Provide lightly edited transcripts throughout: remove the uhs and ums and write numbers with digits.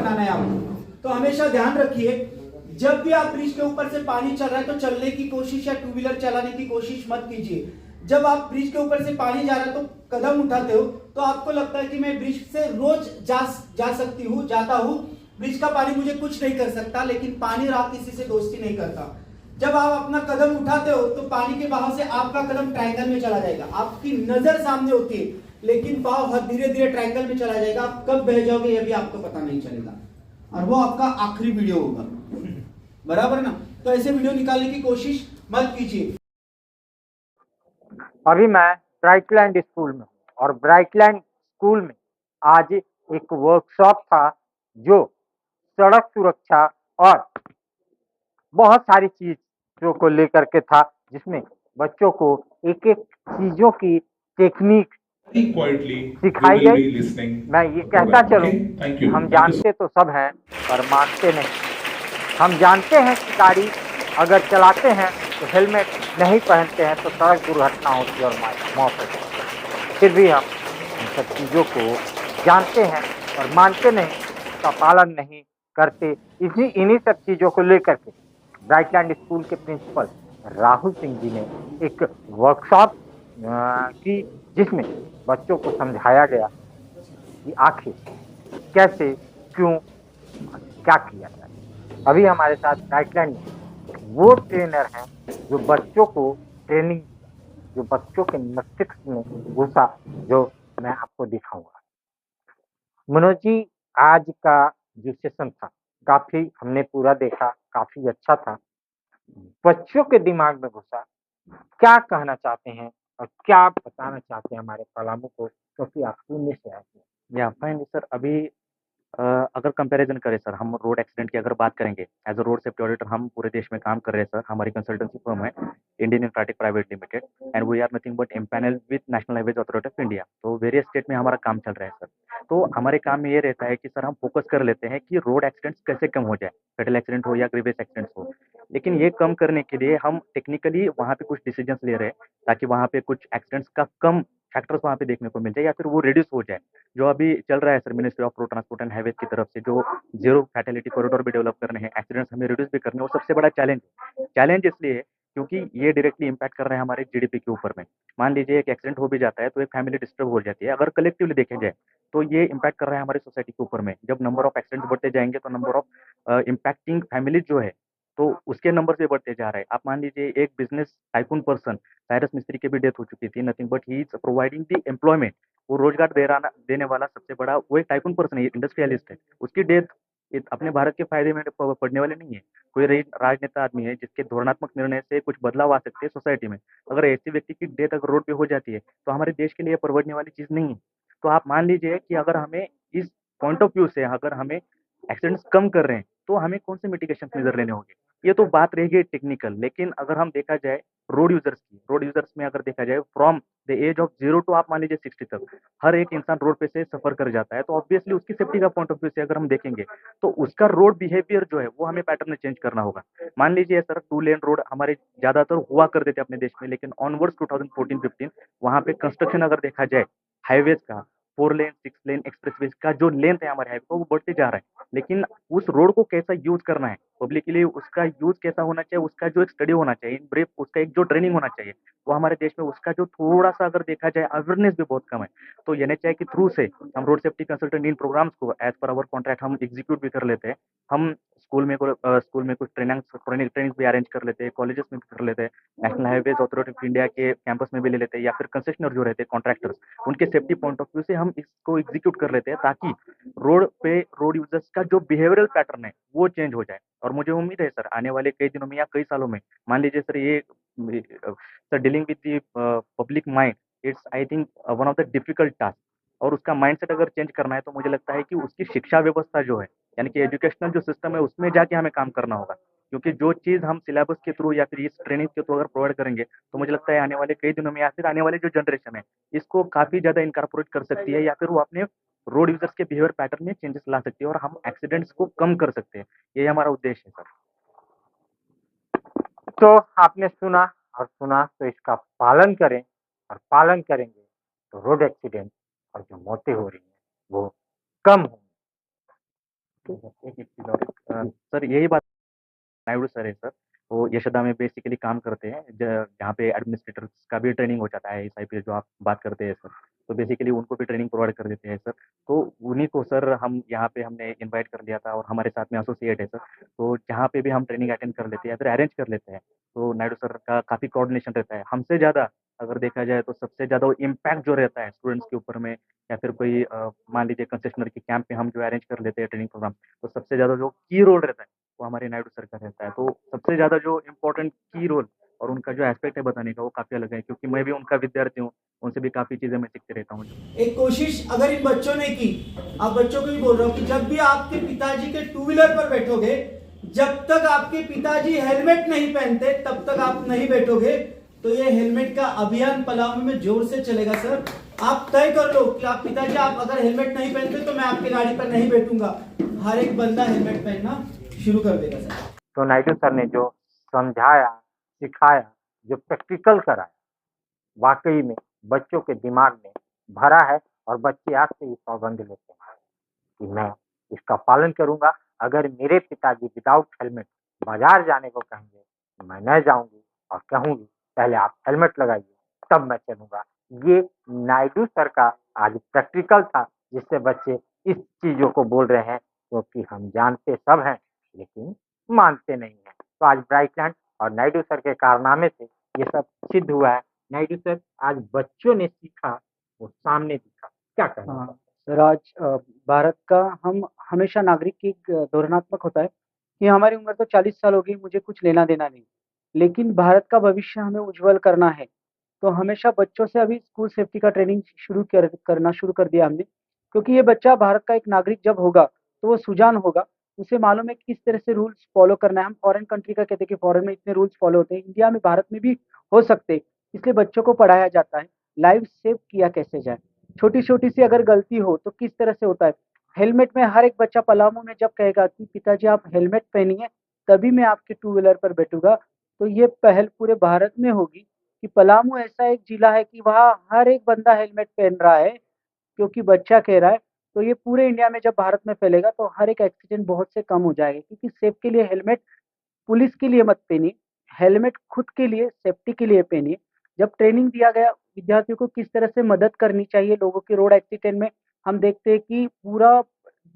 बनाना है आपको। तो हमेशा ध्यान रखिए, जब भी आप ब्रिज के ऊपर से पानी चल रहा है तो चलने की कोशिश या टू व्हीलर चलाने की कोशिश मत कीजिए। जब आप ब्रिज के ऊपर से पानी जा रहा है तो कदम उठाते हो तो आपको लगता है कि मैं ब्रिज से रोज जा सकती हूँ, जाता हूँ, ब्रिज का पानी मुझे कुछ नहीं कर सकता, लेकिन पानी और आप किसी से दोस्ती नहीं करता। जब आप अपना कदम उठाते हो तो पानी के बहाव से आपका कदम ट्रायंगल में चला जाएगा, आपकी नजर सामने होती है लेकिन बहाव धीरे धीरे ट्रायंगल में चला जाएगा। आप कब बह जाओगे ये भी आपको पता नहीं चलेगा, और वो आपका आखिरी वीडियो होगा, बराबर ना। तो ऐसे वीडियो निकालने की कोशिश मत कीजिए। अभी मैं ब्राइटलैंड स्कूल में हूँ और ब्राइटलैंड स्कूल में आज एक वर्कशॉप था जो सड़क सुरक्षा और बहुत सारी चीजों को लेकर के था, जिसमें बच्चों को एक एक चीजों की टेक्निक सिखाई गई। मैं ये कहता चलूं, हम जानते तो सब हैं पर मानते नहीं। हम जानते हैं कि गाड़ी अगर चलाते हैं तो हेलमेट नहीं पहनते हैं तो सड़क दुर्घटना होती है और मौत होती है। फिर भी हम इन सब चीज़ों को जानते हैं और मानते नहीं, उसका पालन नहीं करते। इन्हीं सब चीज़ों को लेकर के ब्राइटलैंड स्कूल के प्रिंसिपल राहुल सिंह जी ने एक वर्कशॉप की, जिसमें बच्चों को समझाया गया कि आखिर कैसे, क्यों, क्या किया जाए। अभी हमारे साथ ब्राइटलैंड में वो ट्रेनर हैं जो बच्चों को ट्रेनिंग, जो बच्चों के मस्तिष्क में घुसा, जो मैं आपको दिखाऊंगा। मनोज जी, आज का जो सेशन था काफी हमने पूरा देखा, काफी अच्छा था, बच्चों के दिमाग में घुसा। क्या कहना चाहते हैं और क्या बताना चाहते हैं हमारे कलामों को, क्योंकि आप पुणे से आए हैं। या फाइन सर। अभी अगर कंपैरिजन करें सर, हम रोड एक्सीडेंट की अगर बात करेंगे, as a road safety auditor हम पूरे देश में काम कर रहे हैं सर। हमारी कंसल्टेंसी फर्म है Indian Infratech Private Limited, and we are nothing but empanelled with National Highways Authority of India. तो वेरियस स्टेट में हमारा काम चल रहा है सर। तो हमारे काम में ये रहता है कि सर हम फोकस कर लेते हैं कि रोड एक्सीडेंट्स कैसे कम हो जाए, फेटल एक्सीडेंट हो या ग्रीवियस एक्सीडेंट्स हो। लेकिन ये कम करने के लिए हम टेक्निकली वहाँ पे कुछ डिसीजंस ले रहे हैं ताकि वहाँ पे कुछ एक्सीडेंट्स का कम फैक्टर्स वहाँ पे देखने को मिल जाए या फिर वो रिड्यूस हो जाए। जो अभी चल रहा है sir ministry of road transport and highways की तरफ से, जो जीरो फैटेलिटी कॉरिडोर भी डेवलप करने हैं, एक्सीडेंट्स हमें रिड्यूस भी करने हैं, वो सबसे बड़ा चैलेंज इसलिए है क्योंकि ये डायरेक्टली इंपैक्ट कर रहे हैं हमारे जीडीपी के ऊपर में। मान लीजिए एक एक्सीडेंट हो भी जाता है तो एक फैमिली डिस्टर्ब हो जाती है। अगर कलेक्टिवली देखे जाए तो ये इंपैक्ट कर रहा है हमारी सोसाइटी के ऊपर में। जब नंबर ऑफ एक्सीडेंट्स बढ़ते जाएंगे तो नंबर ऑफ इम्पैक्टिंग फैमिली जो है तो उसके नंबर से बढ़ते जा रहे हैं। आप मान लीजिए एक बिजनेस टाइकून पर्सन साइरस मिस्त्री की भी डेथ हो चुकी थी, nothing but he is providing the employment. वो रोजगार देने वाला सबसे बड़ा वो एक टाइकून पर्सन है, इंडस्ट्रियलिस्ट है। उसकी डेथ अपने भारत के फायदे में पड़ने वाले नहीं है। कोई राजनेता आदमी है जिसके धोरणात्मक निर्णय से कुछ बदलाव आ सकते हैं सोसाइटी में, अगर ऐसे व्यक्ति की डेथ अगर रोड पे हो जाती है तो हमारे देश के लिए परवड़ने वाली चीज नहीं है। तो आप मान लीजिए कि अगर हमें इस पॉइंट ऑफ व्यू से अगर हमें एक्सीडेंट्स कम कर रहे हैं तो हमें कौन से मिटिगेशन मेजर लेने होंगे, ये तो बात रहेगी टेक्निकल। लेकिन अगर हम देखा जाए रोड यूजर्स में अगर देखा जाए from the age of 0 to आप मान लीजिए 60 तक, हर एक इंसान रोड पे से सफर कर जाता है। तो ऑब्वियसली उसकी सेफ्टी का पॉइंट ऑफ व्यू से अगर हम देखेंगे तो उसका रोड बिहेवियर जो है वो हमें पैटर्न में चेंज करना होगा। मान लीजिए सर 2 लेन रोड हमारे ज्यादातर हुआ करते थे अपने देश में, लेकिन ऑनवर्ड्स 2014-15 वहां पे कंस्ट्रक्शन अगर देखा जाए हाईवेज का 4 लेन 6 लेन एक्सप्रेसवे का जो लेंथ है हमारे हाईवे का वो बढ़ते जा रहा है। लेकिन उस रोड को कैसा यूज करना है पब्लिक के लिए, उसका यूज कैसा होना चाहिए, उसका जो एक स्टडी होना चाहिए इन ब्रीफ, उसका एक जो ट्रेनिंग होना चाहिए, वो हमारे देश में उसका जो थोड़ा सा अगर देखा जाए अवेयरनेस भी बहुत कम है। तो एनएचआई के थ्रू से हम रोड सेफ्टी कंसल्टेंट इन प्रोग्राम्स को एज पर अवर कॉन्ट्रैक्ट हम एग्जीक्यूट भी कर लेते हैं। हम स्कूल में कुछ ट्रेनिंग भी अरेंज कर लेते हैं, कॉलेजेस में भी कर लेते हैं, national Highways Authority of India के कैंपस में भी ले लेते हैं, या फिर कंसेशनर जो रहते हैं कॉन्ट्रैक्टर्स, उनके सेफ्टी पॉइंट ऑफ व्यू से हम इसको एग्जीक्यूट कर लेते हैं ताकि रोड पे रोड यूजर्स का जो बिहेवियरल पैटर्न है वो चेंज हो जाए। और मुझे उम्मीद है सर आने वाले कई दिनों में या कई सालों में, मान लीजिए सर ये sir dealing with the public mind, it's I think one of the difficult task. और उसका माइंडसेट अगर चेंज करना है तो मुझे लगता है कि उसकी शिक्षा व्यवस्था जो है, यानी कि एजुकेशनल जो सिस्टम है उसमें जाके हमें काम करना होगा। क्योंकि जो चीज हम सिलेबस के थ्रू या फिर इस ट्रेनिंग के थ्रू अगर प्रोवाइड करेंगे तो मुझे लगता है आने वाले कई दिनों में या फिर आने वाली जो जनरेशन है इसको काफी ज्यादा इनकॉर्पोरेट कर सकती है, या फिर वो अपने रोड यूजर्स के बिहेवियर पैटर्न में चेंजेस ला सकती है और हम एक्सीडेंट्स को कम कर सकते हैं। ये हमारा उद्देश्य है सर। तो आपने सुना और सुना तो इसका पालन करें, और पालन करेंगे तो रोड एक्सीडेंट और जो मौतें हो रही हैं वो कम होंगी। एक चीज़ और सर यही बात नायडू सर है सर, वो यशोदा में बेसिकली काम करते हैं जहाँ पे एडमिनिस्ट्रेटर्स का भी ट्रेनिंग हो जाता है आईएएस जो आप बात करते हैं सर, तो बेसिकली उनको भी ट्रेनिंग प्रोवाइड कर देते हैं सर। तो उन्हीं को सर हम यहाँ पे हमने इनवाइट कर लिया था और हमारे साथ में एसोसिएट है सर, तो जहाँ पे भी हम ट्रेनिंग अटेंड कर लेते हैं या फिर अरेंज कर लेते हैं, तो नायडू सर का काफ़ी कोऑर्डिनेशन रहता है हमसे ज़्यादा। अगर देखा जाए तो सबसे ज़्यादा वो इम्पैक्ट जो रहता है स्टूडेंट्स के ऊपर में, या फिर कोई मान लीजिए कंसेशनर के कैंप में हम जो अरेंज कर लेते हैं ट्रेनिंग प्रोग्राम, तो सबसे ज़्यादा जो की रोल रहता है वो हमारे नायडू सर का रहता है। तो सबसे ज़्यादा जो इम्पोर्टेंट की रोल और उनका जो एस्पेक्ट है बताने का वो काफ़ी अलग है, क्योंकि मैं भी उनका विद्यार्थी हूँ, उनसे भी काफ़ी चीज़ें मैं सीखते रहता हूँ। एक कोशिश अगर इन बच्चों ने की, आप बच्चों को भी बोल रहा हूँ कि जब भी आपके पिताजी के टू व्हीलर पर बैठोगे, जब तक आपके पिताजी हेलमेट नहीं पहनते तब तक आप नहीं बैठोगे। तो ये हेलमेट का अभियान पलामू में जोर से चलेगा सर। आप तय कर लो कि आप पिताजी आप अगर हेलमेट नहीं पहनते तो मैं आपकी गाड़ी पर नहीं बैठूंगा। हर एक बंदा हेलमेट पहनना शुरू कर देगा सर। तो नायडू सर ने जो समझाया, सिखाया, जो प्रैक्टिकल कराया, वाकई में बच्चों के दिमाग में भरा है और बच्चे आज से ही सौगंध लेते हैं कि मैं इसका पालन करूंगा। अगर मेरे पिताजी विदाउट हेलमेट बाजार जाने को कहेंगे मैं न जाऊंगी और कहूंगी पहले आप हेलमेट लगाइए तब मैं चलूंगा। ये नायडू सर का आज प्रैक्टिकल था, जिससे बच्चे इस चीजों को बोल रहे हैं, क्योंकि हम जानते सब हैं लेकिन मानते नहीं हैं। तो आज ब्राइटलैंड और नायडू सर के कारनामे से ये सब सिद्ध हुआ है। नायडू सर आज बच्चों ने सीखा, वो सामने दिखा, क्या कहना? हाँ सर, आज भारत का हम हमेशा नागरिक की एक धोरणात्मक होता है कि हमारी उम्र तो 40 साल हो गई, मुझे कुछ लेना देना नहीं, लेकिन भारत का भविष्य हमें उज्जवल करना है। तो हमेशा बच्चों से अभी स्कूल सेफ्टी का ट्रेनिंग करना शुरू कर दिया हमने, क्योंकि ये बच्चा भारत का एक नागरिक जब होगा तो वो सुजान होगा, उसे मालूम है किस तरह से रूल्स फॉलो करना है। हम फॉरेन कंट्री का कहते हैं कि फॉरेन में इतने रूल्स फॉलो होते हैं, इंडिया में भारत में भी हो सकते हैं, इसलिए बच्चों को पढ़ाया जाता है लाइफ सेव किया कैसे जाए। छोटी-छोटी सी अगर गलती हो तो किस तरह से होता है। हेलमेट में हर एक बच्चा पलामू में जब कहेगा कि पिताजी आप हेलमेट पहनिए तभी मैं आपके टू व्हीलर पर बैठूँगा, तो ये पहल पूरे भारत में होगी कि पलामू ऐसा एक जिला है कि वहाँ हर एक बंदा हेलमेट पहन रहा है, क्योंकि बच्चा कह रहा है। तो ये पूरे इंडिया में जब भारत में फैलेगा तो हर एक एक्सीडेंट बहुत से कम हो जाएगा, क्योंकि सेफ के लिए हेलमेट पुलिस के लिए मत पहनिए, हेलमेट खुद के लिए सेफ्टी के लिए पहनिए। जब ट्रेनिंग दिया गया विद्यार्थियों को किस तरह से मदद करनी चाहिए लोगों के रोड एक्सीडेंट में, हम देखते हैं कि पूरा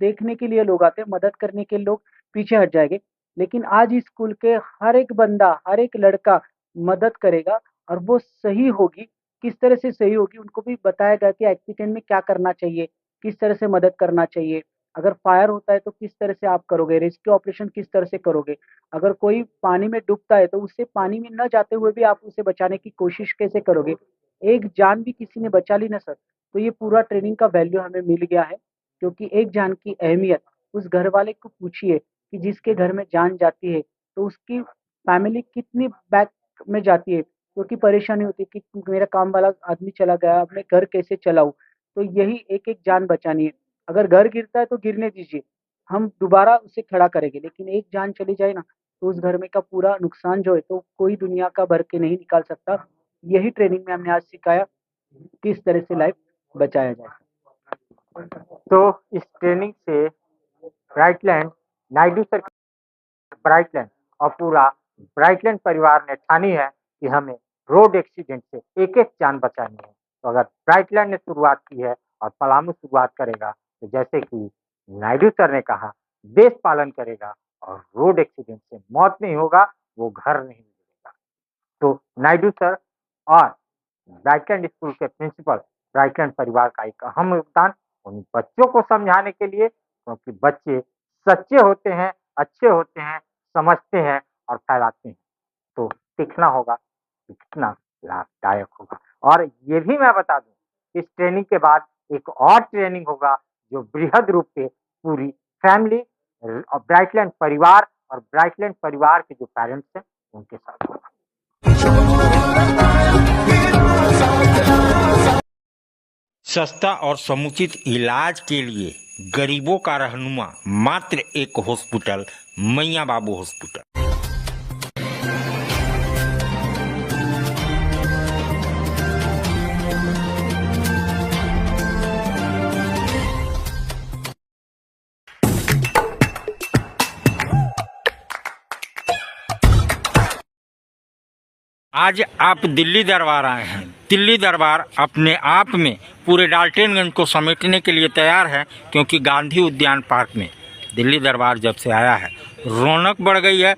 देखने के लिए लोग आते हैं, मदद करने के लोग पीछे हट जाएंगे। लेकिन आज इस स्कूल के हर एक बंदा, हर एक लड़का मदद करेगा और वो सही होगी। किस तरह से सही होगी उनको भी बताया गया कि एक्सीडेंट में क्या करना चाहिए, किस तरह से मदद करना चाहिए। अगर फायर होता है तो किस तरह से आप करोगे, रेस्क्यू ऑपरेशन किस तरह से करोगे। अगर कोई पानी में डूबता है तो उससे पानी में न जाते हुए भी आप उसे बचाने की कोशिश कैसे करोगे। एक जान भी किसी ने बचा ली ना सर, तो ये पूरा ट्रेनिंग का वैल्यू हमें मिल गया है, क्योंकि एक जान की अहमियत उस घर वाले को पूछिए कि जिसके घर में जान जाती है तो उसकी फैमिली कितनी बैक में जाती है, क्योंकि परेशानी होती है कि मेरा काम वाला आदमी चला गया, अब मैं घर कैसे चलाऊँ। तो यही एक-एक जान बचानी है। अगर घर गिरता है तो गिरने दीजिए, हम दोबारा उसे खड़ा करेंगे, लेकिन एक जान चली जाए ना तो उस घर में का पूरा नुकसान जो है तो कोई दुनिया का भर के नहीं निकाल सकता। यही ट्रेनिंग में हमने आज सिखाया, किस तरह से लाइफ बचाया जाए। तो इस ट्रेनिंग से ब्राइटलैंड, नायडू सर, ब्राइटलैंड और पूरा ब्राइटलैंड परिवार ने ठानी है कि हमें रोड एक्सीडेंट से एक-एक जान बचानी है। तो अगर ब्राइटलैंड ने शुरुआत की है और पलामू शुरुआत करेगा, तो जैसे कि नायडू सर ने कहा, देश पालन करेगा और रोड एक्सीडेंट से मौत नहीं होगा, वो घर नहीं मिलेगा। तो नायडू सर और ब्राइटलैंड स्कूल के प्रिंसिपल, ब्राइटलैंड परिवार का एक अहम योगदान उन बच्चों को समझाने के लिए, क्योंकि बच्चे सच्चे होते हैं, अच्छे होते हैं, समझते हैं और फैलाते हैं। तो सीखना होगा कि कितना लाभदायक होगा। और ये भी मैं बता दूं, इस ट्रेनिंग के बाद एक और ट्रेनिंग होगा जो बृहद रूप से पूरी फैमिली, ब्राइटलैंड परिवार और ब्राइटलैंड परिवार के जो पेरेंट्स हैं उनके साथ होगा। सस्ता और समुचित इलाज के लिए गरीबों का रहनुमा मात्र एक हॉस्पिटल, मैया बाबू हॉस्पिटल। आज आप दिल्ली दरबार आए हैं। दिल्ली दरबार अपने आप में पूरे डाल्टनगंज को समेटने के लिए तैयार है, क्योंकि गांधी उद्यान पार्क में दिल्ली दरबार जब से आया है रौनक बढ़ गई है।